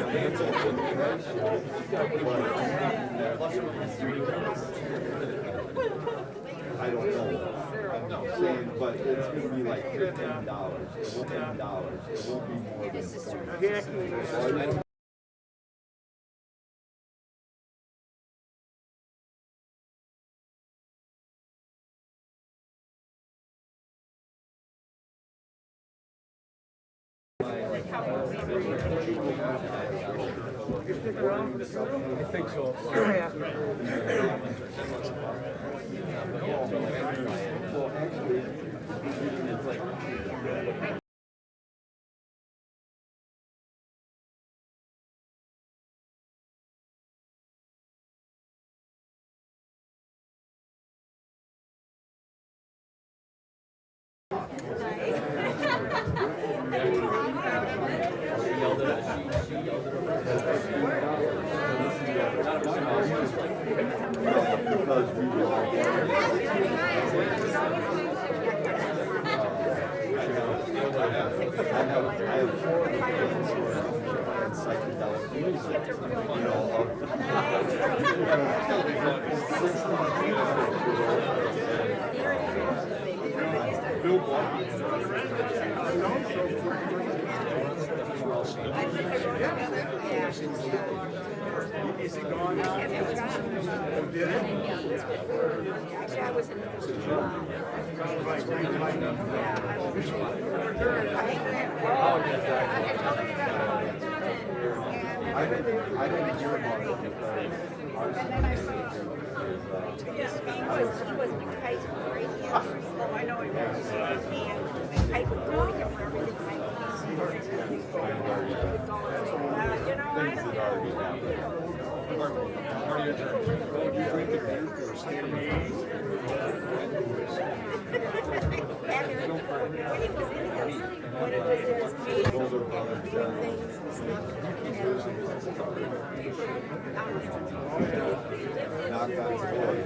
I don't know. I'm saying, but it's going to be like $15. It won't be $10. It won't be more than $20. I think so. Well, actually, it's like. Because we I have psychedelic music, you know, Bill Is it gone now? Did it? Actually, I was in I didn't hear about it because he was Mike's radio. Oh, I know he was. And I would go to him for everything. You know, I don't when it was just me and doing things and stuff. knock on wood.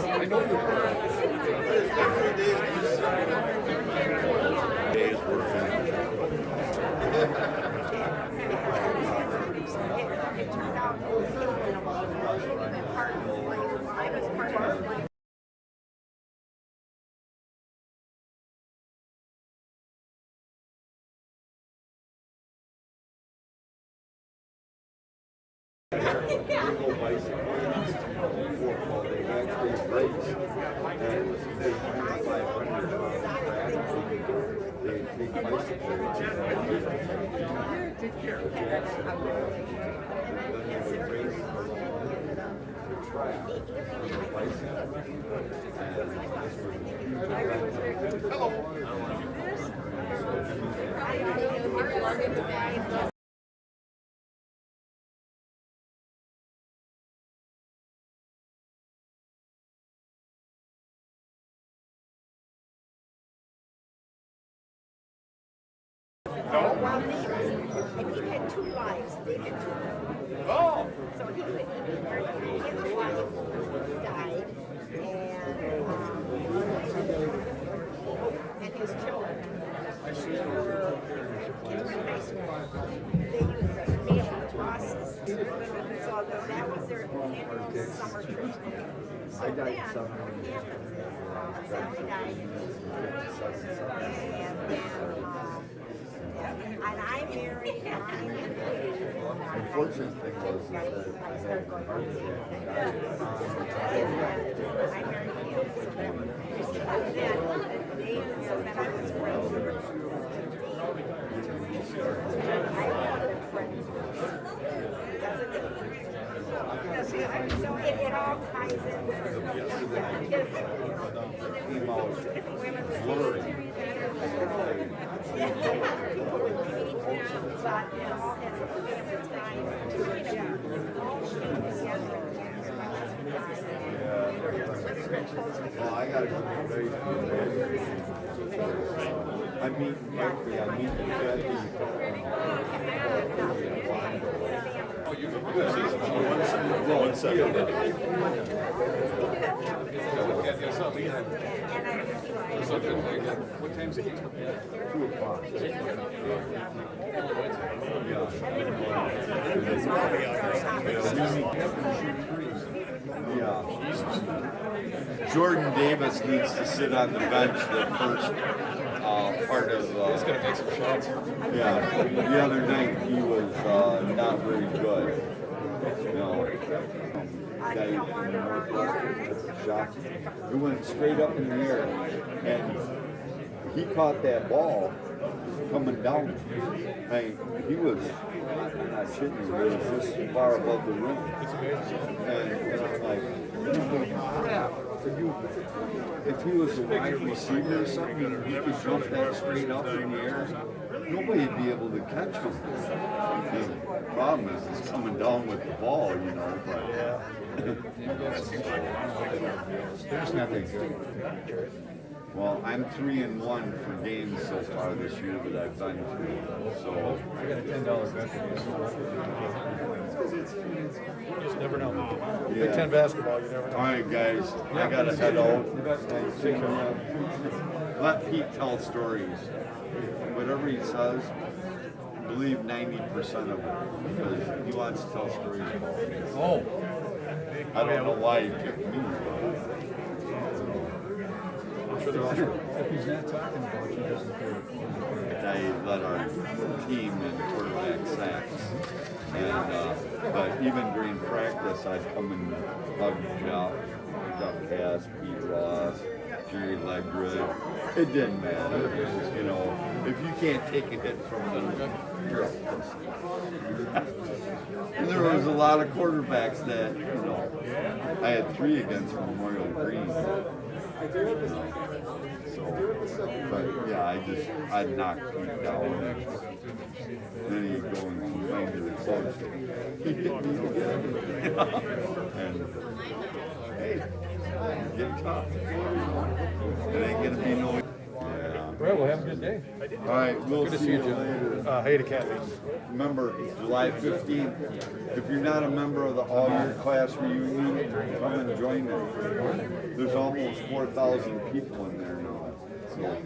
I know Days working. Go bicycle. They actually race and they 500. They take bicycles. Take care. Hello. Well, and he had 2 lives. They had 2. Oh! So he had a wife who died, and his children were in high school. They had buses. So that was their annual summer trip. So then what happens is Sally died, and I married The unfortunate thing was that I had a heart attack. I married him. And then Dave said that I was friends with I had friends. So it all ties in. Came out blurry. But it all has a family time to kind of all together. Well, I gotta go very. I mean, actually, I mean, well, it's What time's the game? 2 o'clock. Yeah. Jordan Davis needs to sit on the bench the first part of. He's gonna take some shots. Yeah, the other night he was not very good. You know, guy in the Northwest took the shot. He went straight up in the air, and he caught that ball coming down. I mean, he was, I'm not shitting you, he was this far above the rim. It's amazing. And I'm like, if he was a wide receiver or something, and he could jump that straight up in the air, nobody'd be able to catch him. The problem is he's coming down with the ball, you know. But There's nothing good. well, I'm 3-1 for games so far this year that I've been to. So I got a $10 bet for you. Just never know. Big Yeah. Ten basketball, you never know. all right, guys, I gotta head out. Let Pete tell stories. Whatever he says, believe 90% of it, because he wants to tell stories about me. Oh. I don't know why he picked me. If he's not talking about you, he doesn't care. I led our team in quarterback sacks. And, but even during practice, I'd come and hug Jeff Cass, Pete Ross, Jerry Legrid. It didn't matter. You know, if you can't take a hit from me, you're a pussy. And there was a lot of quarterbacks that, you know, I had 3 against Memorial Green. So, but yeah, I'd knock Pete down. Then he'd go and complain to the coach. He hit me again. And hey, get tough. It ain't gonna be no. Yeah. Well, we'll have a good day. All right, we'll Good to see see you you, Jim. later. Hey to Kathy. Remember, July 15th, if you're not a member of the all-year class reunion, come and join it. There's almost 4,000 people in there now. So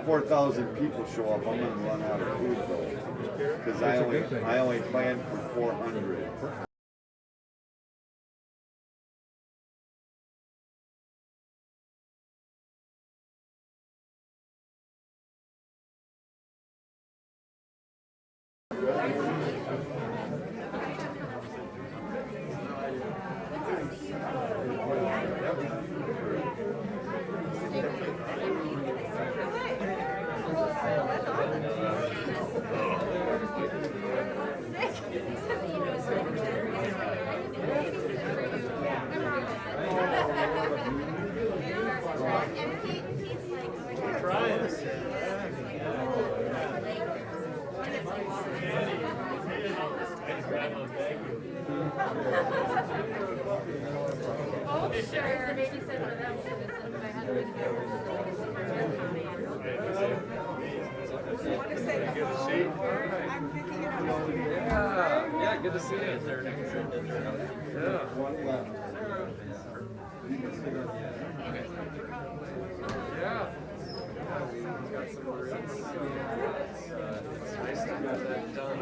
4,000 people show up, I'm gonna run out of food though. Because I only planned for 400. Yeah, good to see you. Yeah. One left. Yeah. Got some roots. It's nice to have that done.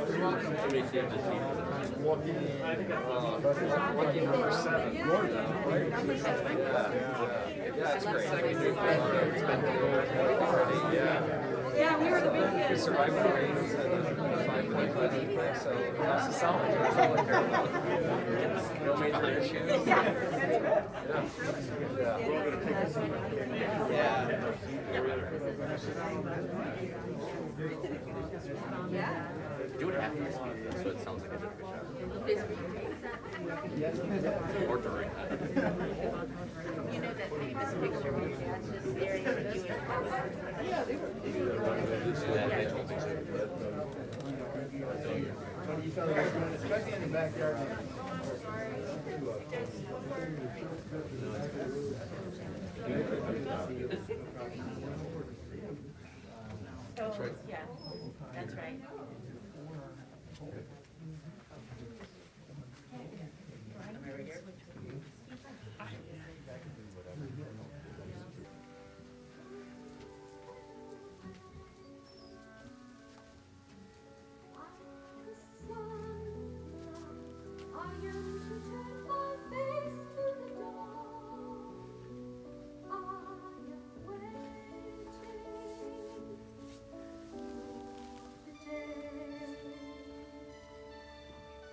You're welcome to make the team. Lucky number 7. Yeah, it's great. It's been already. Yeah, we were the big kids. We survived the rains and 5-5 defense, so that's the solid. That's all I care about. No major issues. Yeah. Do it after, so it sounds like a different shot. Or during that. You know that famous picture where your dad's just staring at you and Yeah, they told me to. Especially in the backyard. That's right. Yeah, that's right.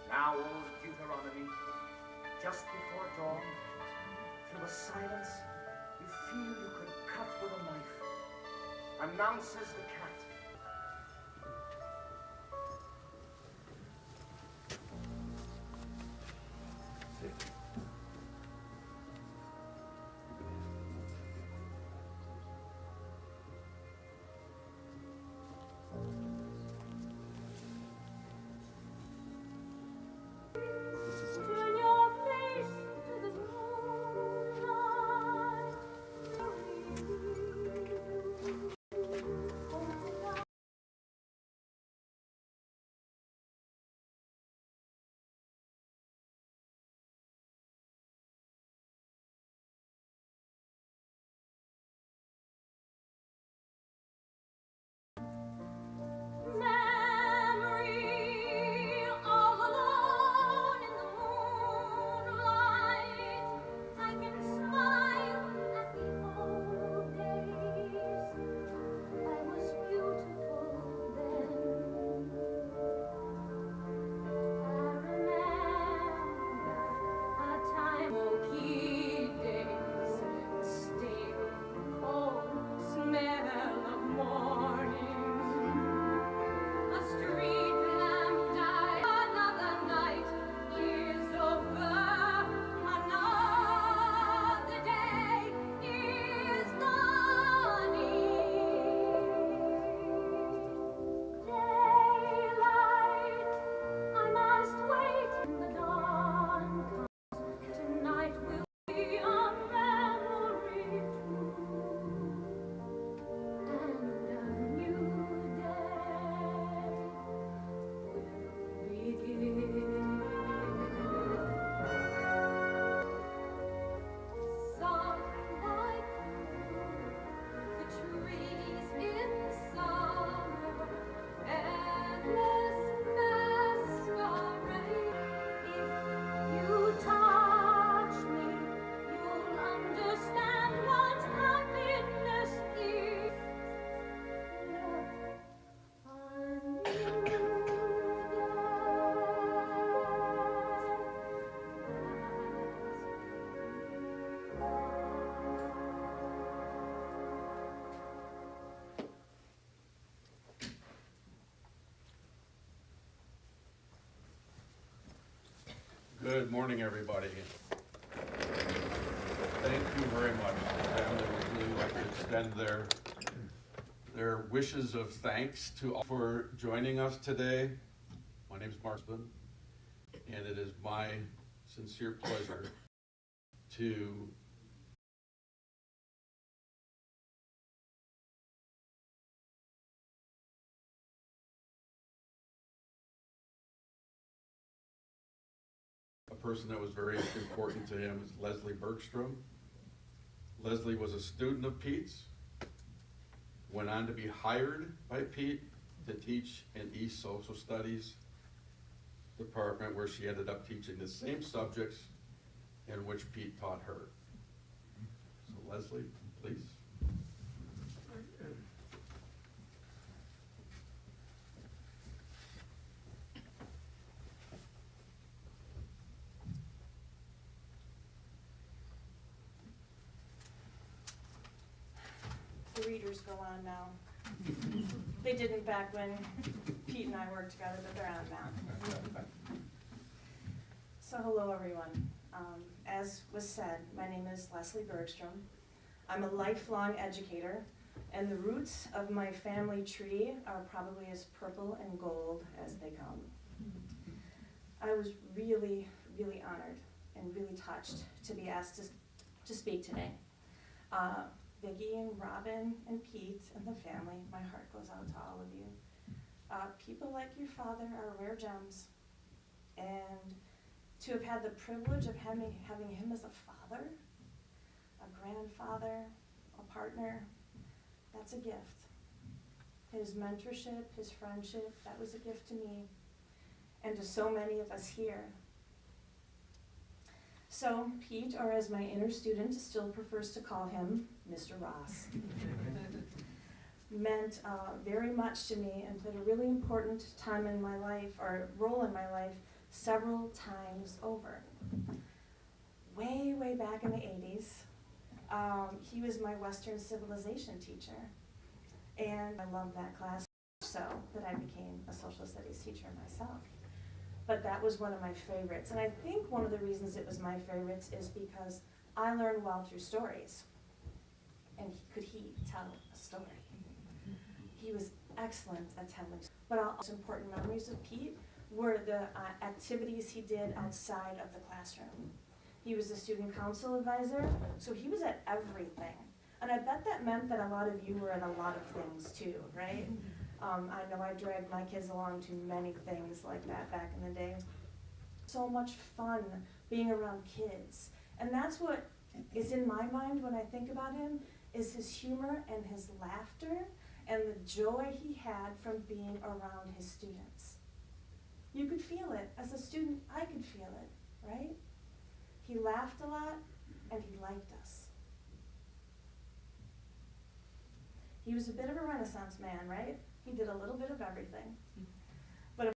Now, old Deuteronomy, just before dawn, through the silence, you feel you could cut with a knife. Announces the cat. Turn your face to the moonlight. Memory, all alone in the moonlight. I can smile at the old days. I was beautiful then. I remember a time key days, the stale, cold smell of morning. A street lamp died. Another night is over. Another day is dawning. Daylight, I must wait in the dawn comes. Tonight will be a memory too. And a new day will begin. Sunlight through the trees in summer, endless masquerade. If you touch me, you'll understand what happiness is. Look, a new day. Good morning, everybody. Thank you very much. The family would really like to extend their wishes of thanks to all for joining us today. My name is Marston, and it is my sincere pleasure to a person that was very important to him is Leslie Bergstrom. Leslie was a student of Pete's, went on to be hired by Pete to teach in East Social Studies department, where she ended up teaching the same subjects in which Pete taught her. So Leslie, please. The readers go on now. They didn't back when Pete and I worked together, but they're on now. So hello, everyone. As was said, my name is Leslie Bergstrom. I'm a lifelong educator, and the roots of my family tree are probably as purple and gold as they come. I was really, really honored and really touched to be asked to speak today. Vicki and Robin and Pete and the family, my heart goes out to all of you. People like your father are rare gems, and to have had the privilege of having him as a father, a grandfather, a partner, that's a gift. His mentorship, his friendship, that was a gift to me and to so many of us here. So Pete, or as my inner student still prefers to call him, Mr. Ross, meant very much to me and played a really important time in my life, or role in my life, several times over. Way, way back in the 80s, he was my Western civilization teacher. And I loved that class so that I became a social studies teacher myself. But that was one of my favorites. And I think one of the reasons it was my favorites is because I learned well through stories. And could he tell a story? He was excellent at telling. But all most important memories of Pete were the activities he did outside of the classroom. He was the student council advisor, so he was at everything. And I bet that meant that a lot of you were at a lot of things too, right? I know I dragged my kids along to many things like that back in the day. So much fun being around kids. And that's what is in my mind when I think about him, is his humor and his laughter and the joy he had from being around his students. You could feel it. As a student, I could feel it, right? He laughed a lot and he liked us. He was a bit of a Renaissance man, right? He did a little bit of everything. But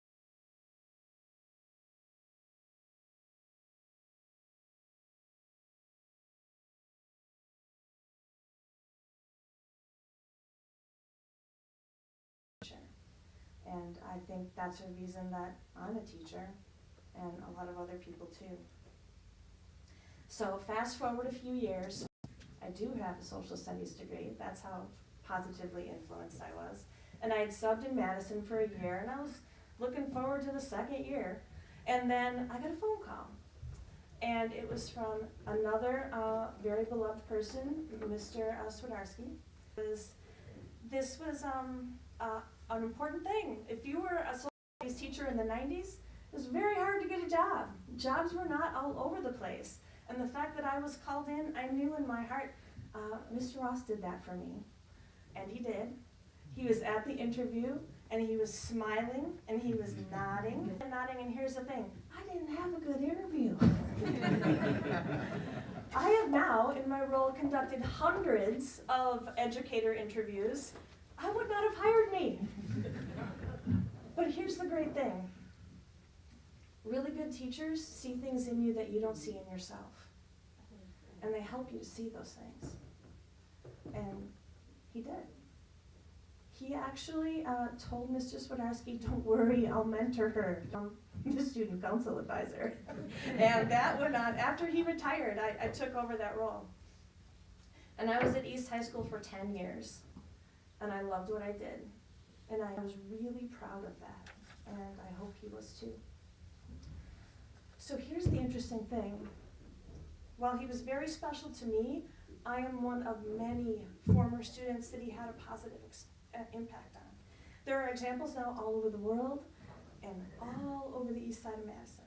and I think that's a reason that I'm a teacher, and a lot of other people too. So fast forward a few years, I do have a social studies degree. That's how positively influenced I was. And I had subbed in Madison for a year, and I was looking forward to the second year. And then I got a phone call. And it was from another very beloved person, Mr. Swidarski. This was an important thing. If you were a social studies teacher in the 90s, it was very hard to get a job. Jobs were not all over the place. And the fact that I was called in, I knew in my heart, Mr. Ross did that for me. And he did. He was at the interview, and he was smiling, and he was nodding, and here's the thing, I didn't have a good interview. I have now, in my role, conducted hundreds of educator interviews. I would not have hired me. But here's the great thing. Really good teachers see things in you that you don't see in yourself. And they help you to see those things. And he did. He actually told Mr. Swidarski, don't worry, I'll mentor her. The student council advisor. And that went on. After he retired, I took over that role. And I was at East High School for 10 years. And I loved what I did. And I was really proud of that. And I hope he was too. So here's the interesting thing. While he was very special to me, I am one of many former students that he had a positive impact on. There are examples now all over the world and all over the east side of Madison.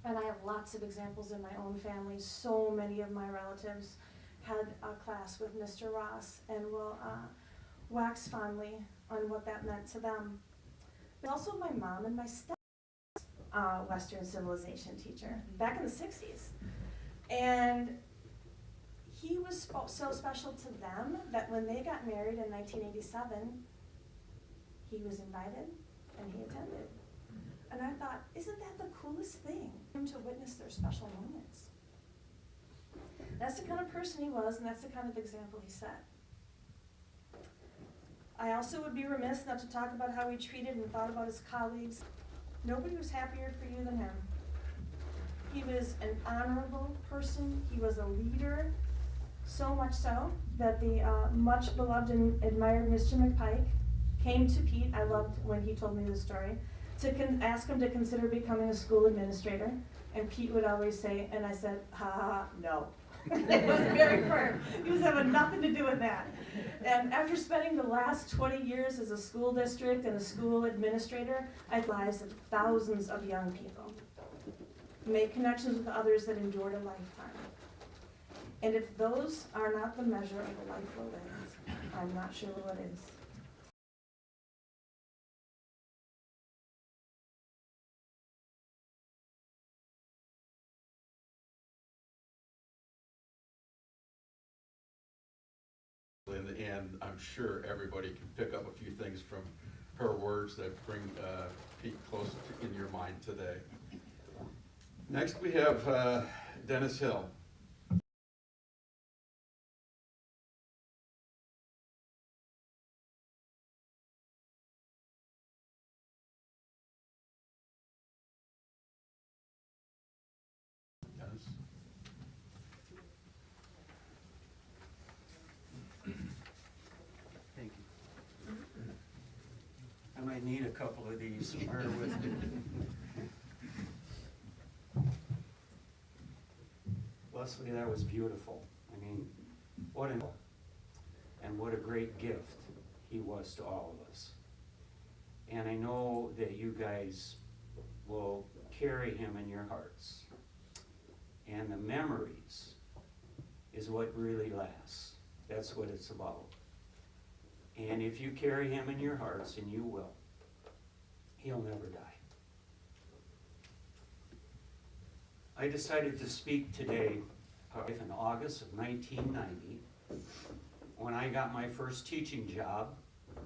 And I have lots of examples in my own family. So many of my relatives had a class with Mr. Ross and will wax fondly on what that meant to them. But also my mom and my step Western civilization teacher back in the 60s. And he was so special to them that when they got married in 1987, he was invited and he attended. And I thought, isn't that the coolest thing? To witness their special moments. That's the kind of person he was, and that's the kind of example he set. I also would be remiss not to talk about how he treated and thought about his colleagues. Nobody was happier for you than him. He was an honorable person. He was a leader, so much so that the much beloved and admired Mr. McPike came to Pete, I loved when he told me the story, ask him to consider becoming a school administrator. And Pete would always say, and I said, ha ha, ha, no. It was very firm. He was having nothing to do with that. And after spending the last 20 years as a school district and a school administrator, I've lives of thousands of young people. Made connections with others that endured a lifetime. And if those are not the measure of a life well lived, I'm not sure what is. And I'm sure everybody can pick up a few things from her words that bring Pete close in your mind today. Next we have Dennis Hill. Dennis. Thank you. I might need a couple of these. Bear with me. Leslie, that was beautiful. I mean, what a great gift he was to all of us. And I know that you guys will carry him in your hearts. And the memories is what really lasts. That's what it's about. And if you carry him in your hearts, and you will, he'll never die. I decided to speak today in August of 1990, when I got my first teaching job,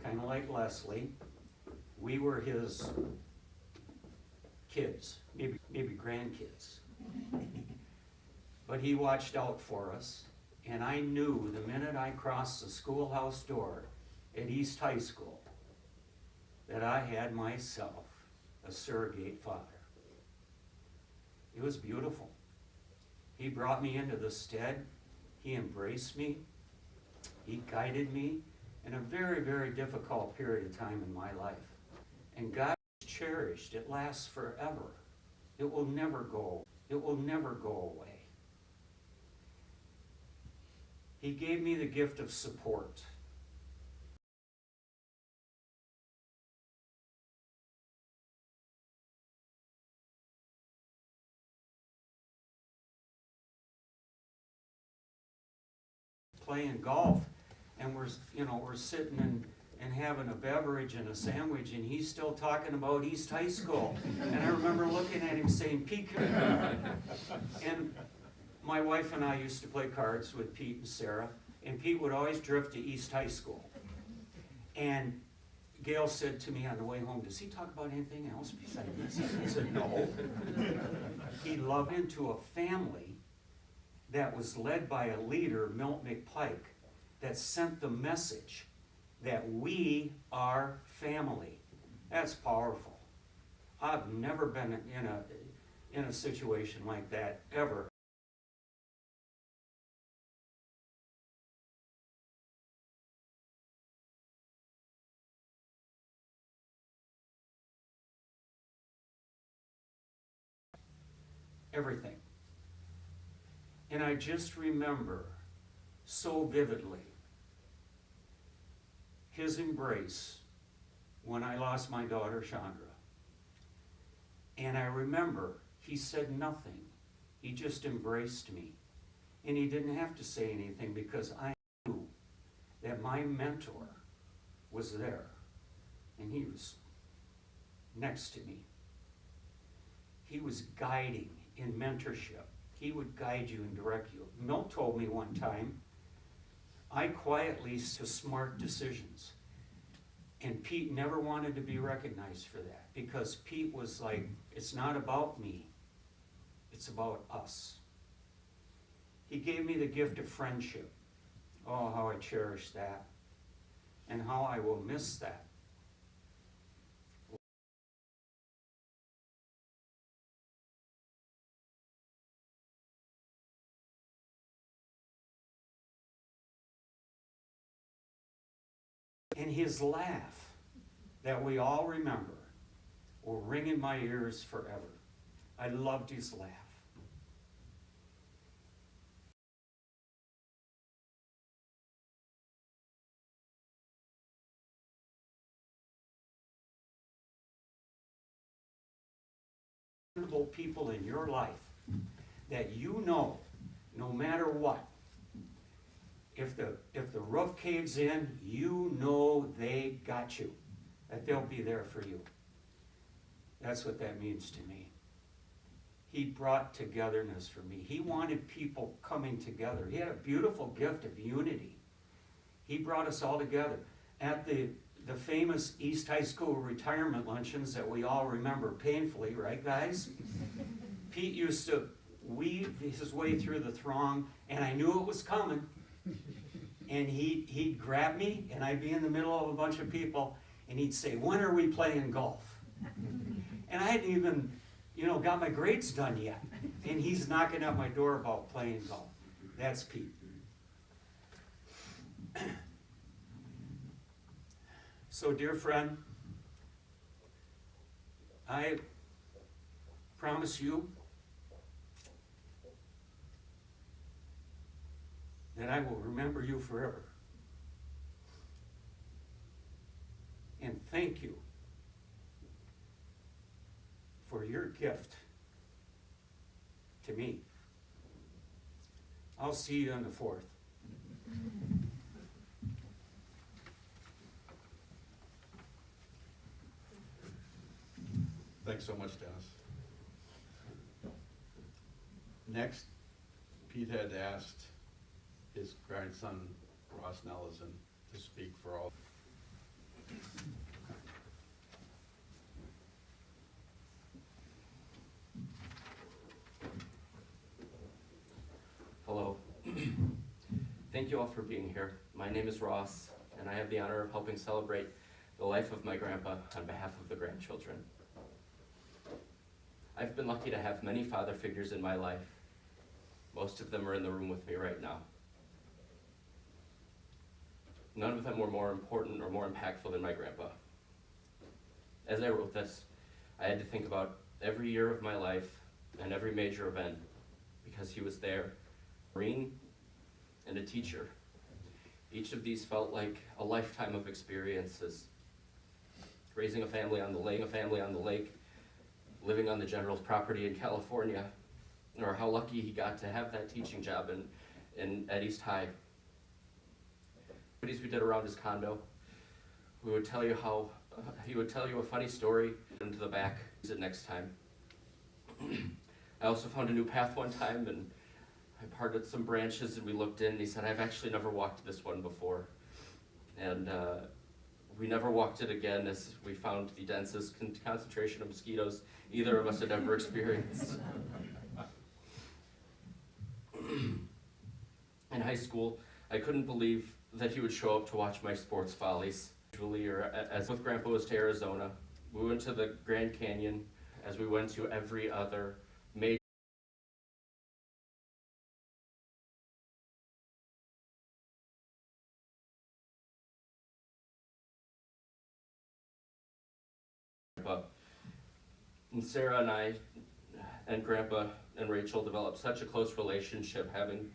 kind of like Leslie. We were his kids, maybe grandkids. But he watched out for us, and I knew the minute I crossed the schoolhouse door at East High School that I had myself a surrogate father. It was beautiful. He brought me into the stead. He embraced me. He guided me in a very, very difficult period of time in my life. And God is cherished. It lasts forever. It will never go. It will never go away. He gave me the gift of support. Playing golf, and we're sitting and having a beverage and a sandwich, and he's still talking about East High School. And I remember looking at him saying, Pete, and my wife and I used to play cards with Pete and Sarah, and Pete would always drift to East High School. And Gail said to me on the way home, does he talk about anything else besides this? I said, no. He loved into a family that was led by a leader, Milt McPike, that sent the message that we are family. That's powerful. I've never been in a situation like that, ever. Everything. And I just remember so vividly his embrace when I lost my daughter, Chandra. And I remember he said nothing. He just embraced me. And he didn't have to say anything because I knew that my mentor was there. And he was next to me. He was guiding in mentorship. He would guide you and direct you. Milt told me one time, I quietly took smart decisions. And Pete never wanted to be recognized for that because Pete was like, it's not about me, it's about us. He gave me the gift of friendship. Oh, how I cherish that and how I will miss that. And his laugh that we all remember will ring in my ears forever. I loved his laugh. People in your life that you know, no matter what, if the roof caves in, you know they got you, that they'll be there for you. That's what that means to me. He brought togetherness for me. He wanted people coming together. He had a beautiful gift of unity. He brought us all together. At the famous East High School retirement luncheons that we all remember painfully, right guys? Pete used to weave his way through the throng, and I knew it was coming. And he'd grab me, and I'd be in the middle of a bunch of people, and he'd say, "When are we playing golf?" And I hadn't even, got my grades done yet. And he's knocking at my door about playing golf. That's Pete. So, dear friend, I promise you that I will remember you forever. And thank you for your gift to me. I'll see you on the 4th. Thanks so much, Dennis. Next, Pete had asked his grandson, Ross Nellison, to speak for all. Hello. Thank you all for being here. My name is Ross, and I have the honor of helping celebrate the life of my grandpa on behalf of the grandchildren. I've been lucky to have many father figures in my life. Most of them are in the room with me right now. None of them were more important or more impactful than my grandpa. As I wrote this, I had to think about every year of my life and every major event because he was there, a Marine and a teacher. Each of these felt like a lifetime of experiences. Raising a family on the lake, living on the general's property in California, or how lucky he got to have that teaching job at East High. We did around his condo. He would tell you a funny story into the back. Sit next time. I also found a new path one time, and I parted some branches, and we looked in, and he said, "I've actually never walked this one before." And we never walked it again, as we found the densest concentration of mosquitoes either of us had ever experienced. In high school, I couldn't believe that he would show up to watch my sports follies. As with Grandpa was to Arizona, we went to the Grand Canyon, as we went to every other major and Sarah and I and Grandpa and Rachel developed such a close relationship, having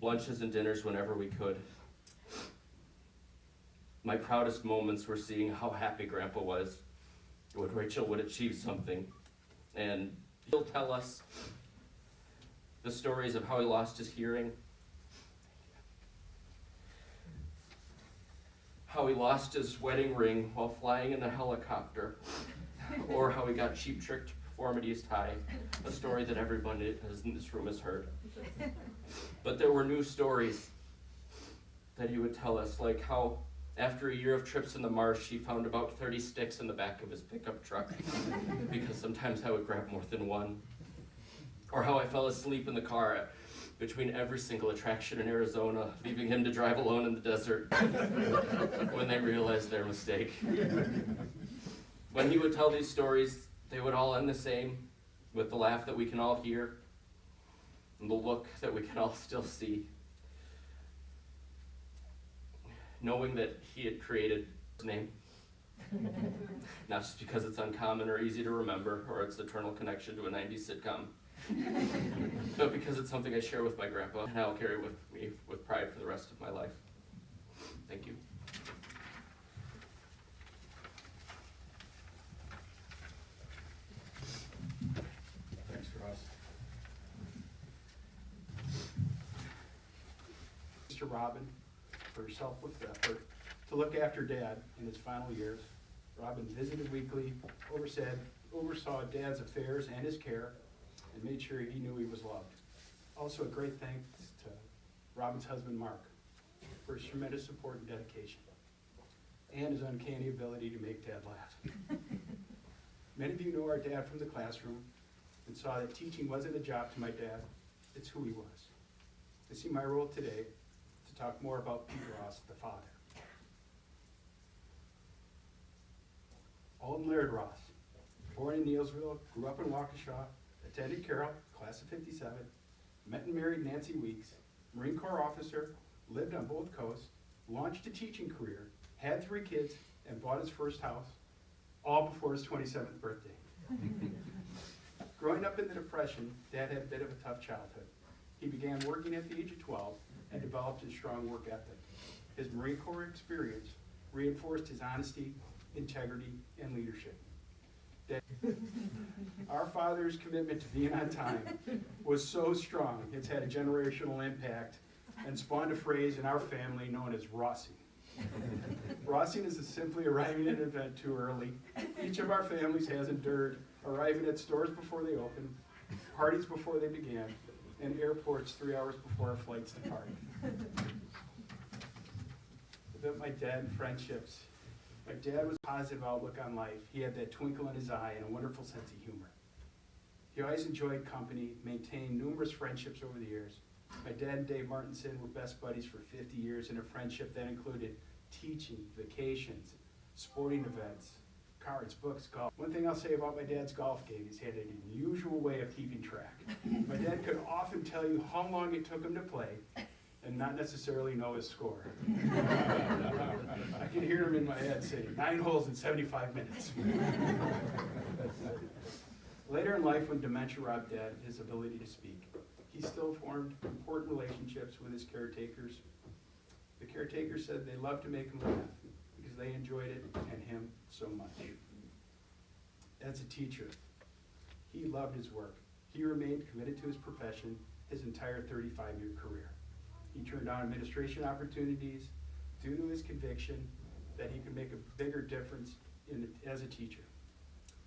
lunches and dinners whenever we could. My proudest moments were seeing how happy Grandpa was when Rachel would achieve something. And he'll tell us the stories of how he lost his hearing, how he lost his wedding ring while flying in a helicopter, or how he got cheap tricked to perform at East High, a story that everyone in this room has heard. But there were new stories that he would tell us, like how after a year of trips in the marsh, he found about 30 sticks in the back of his pickup truck, because sometimes I would grab more than one. Or how I fell asleep in the car between every single attraction in Arizona, leaving him to drive alone in the desert when they realized their mistake. When he would tell these stories, they would all end the same, with the laugh that we can all hear, and the look that we can all still see. Knowing that he had created his name, Not just because it's uncommon or easy to remember, or its eternal connection to a 90s sitcom, but because it's something I share with my grandpa and I'll carry with me with pride for the rest of my life. Thank you. Thanks, Ross. Mr. Robin, for her selfless effort to look after Dad in his final years. Robin visited weekly, oversaw Dad's affairs and his care, and made sure he knew he was loved. Also, a great thanks to Robin's husband, Mark, for his tremendous support and dedication, and his uncanny ability to make Dad laugh. Many of you know our dad from the classroom and saw that teaching wasn't a job to my dad, it's who he was. I see my role today to talk more about Pete Ross, the father. Alden Laird Ross, born in Neilsville, grew up in Waukesha, attended Carroll, class of '57, met and married Nancy Weeks, Marine Corps officer, lived on both coasts, launched a teaching career, had 3 kids, and bought his first house, all before his 27th birthday. Growing up in the Depression, Dad had a bit of a tough childhood. He began working at the age of 12 and developed a strong work ethic. His Marine Corps experience reinforced his honesty, integrity, and leadership. Our father's commitment to being on time was so strong, it's had a generational impact and spawned a phrase in our family known as Rossing. Rossing is simply arriving at an event too early. Each of our families has endured arriving at stores before they open, parties before they began, and airports 3 hours before our flights depart. About my dad and friendships. My dad was a positive outlook on life. He had that twinkle in his eye and a wonderful sense of humor. He always enjoyed company, maintained numerous friendships over the years. My dad and Dave Martinson were best buddies for 50 years in a friendship that included teaching, vacations, sporting events, cards, books, golf. One thing I'll say about my dad's golf game is he had an unusual way of keeping track. My dad could often tell you how long it took him to play and not necessarily know his score. I can hear him in my head saying, 9 holes in 75 minutes. Later in life, when dementia robbed Dad his ability to speak, he still formed important relationships with his caretakers. The caretakers said they loved to make him laugh because they enjoyed it and him so much. As a teacher, he loved his work. He remained committed to his profession his entire 35-year career. He turned down administration opportunities due to his conviction that he could make a bigger difference as a teacher.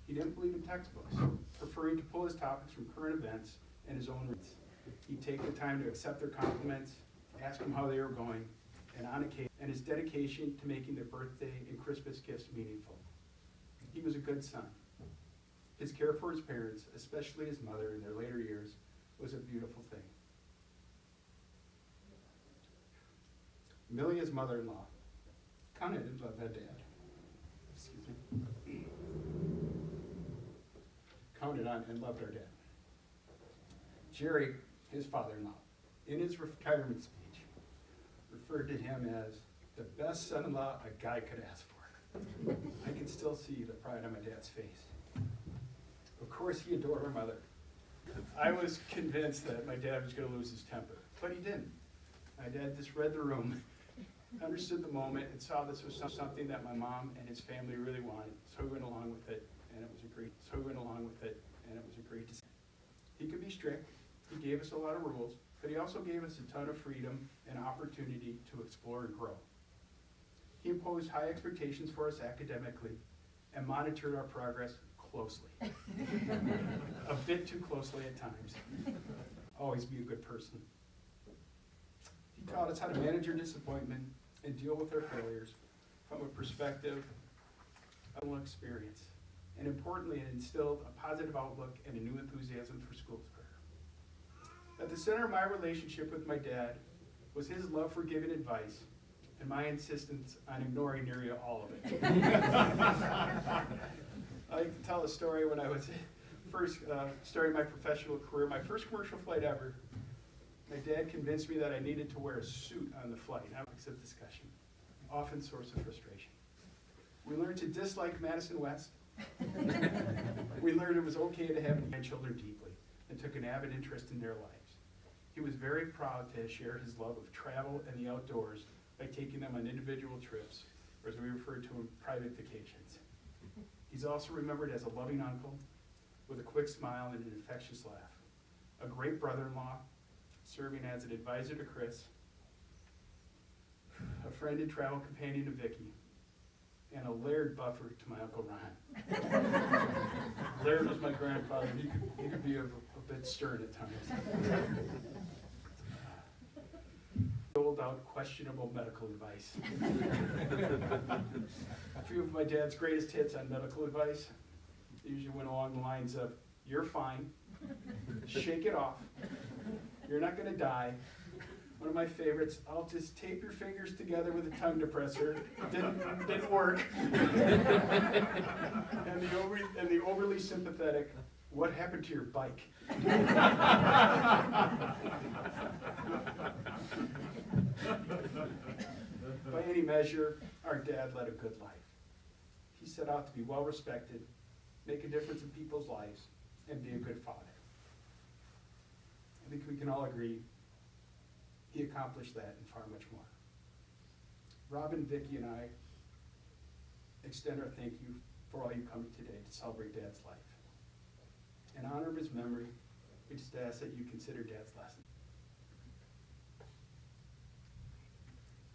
He didn't believe in textbooks, preferring to pull his topics from current events and his own reads. He'd take the time to accept their compliments, ask them how they were going, and on occasion, and his dedication to making their birthday and Christmas gifts meaningful. He was a good son. His care for his parents, especially his mother in their later years, was a beautiful thing. Amelia's mother-in-law counted and loved her dad. Excuse me. Counted on and loved her dad. Jerry, his father-in-law, in his retirement speech, referred to him as the best son-in-law a guy could ask for. I can still see the pride on my dad's face. Of course, he adored her mother. I was convinced that my dad was going to lose his temper, but he didn't. My dad just read the room, understood the moment, and saw this was something that my mom and his family really wanted. So he went along with it, and it was a great. Decision. He could be strict. He gave us a lot of rules, but he also gave us a ton of freedom and opportunity to explore and grow. He imposed high expectations for us academically and monitored our progress closely. A bit too closely at times. Always be a good person. He taught us how to manage our disappointment and deal with our failures from a perspective of experience. And importantly, it instilled a positive outlook and a new enthusiasm for school's career. At the center of my relationship with my dad was his love for giving advice and my insistence on ignoring nearly all of it. I like to tell a story when I was first starting my professional career, my first commercial flight ever. My dad convinced me that I needed to wear a suit on the flight. Topics of discussion, often source of frustration. We learned to dislike Madison West. We learned it was okay to have grandchildren deeply and took an avid interest in their lives. He was very proud to share his love of travel and the outdoors by taking them on individual trips, or as we refer to them, private vacations. He's also remembered as a loving uncle with a quick smile and an infectious laugh, a great brother-in-law, serving as an advisor to Chris, a friend and travel companion to Vicky, and a Laird buffer to my Uncle Ron. Laird was my grandfather. He could be a bit stern at times. Doled out questionable medical advice. A few of my dad's greatest hits on medical advice usually went along the lines of, "You're fine, shake it off, you're not gonna die." One of my favorites, "I'll just tape your fingers together with a tongue depressor." Didn't work. and the overly sympathetic, "What happened to your bike?" By any measure, our dad led a good life. He set out to be well respected, make a difference in people's lives, and be a good father. I think we can all agree he accomplished that and far much more. Robin, Vicki, and I extend our thank you for all you come today to celebrate Dad's life. In honor of his memory, we just ask that you consider Dad's lesson.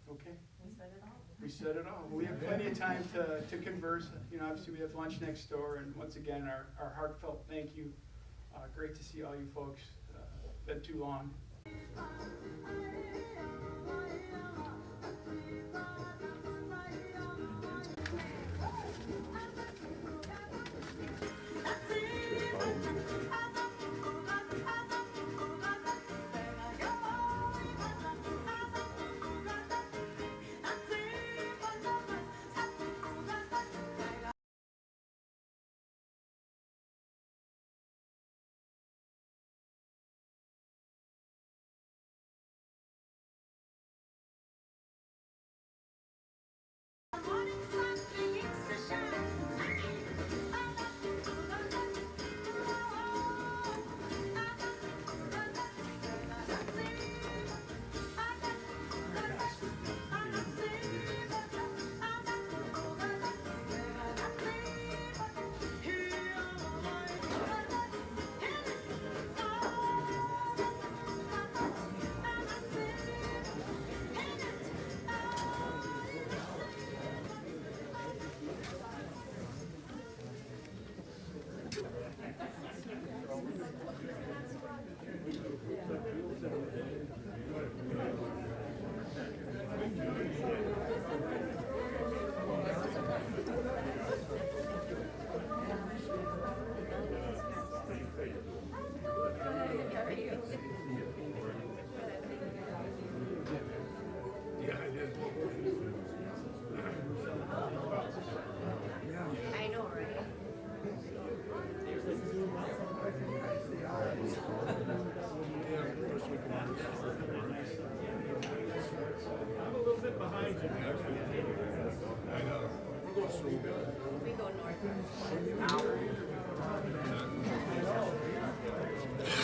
Okay? We said it all. We said it all. We have plenty of time to converse. You know, obviously we have lunch next door, and once again, our heartfelt thank you. Great to see all you folks. Been too long. I know, right? I'm a little bit behind you. I know. We'll go through. We go north.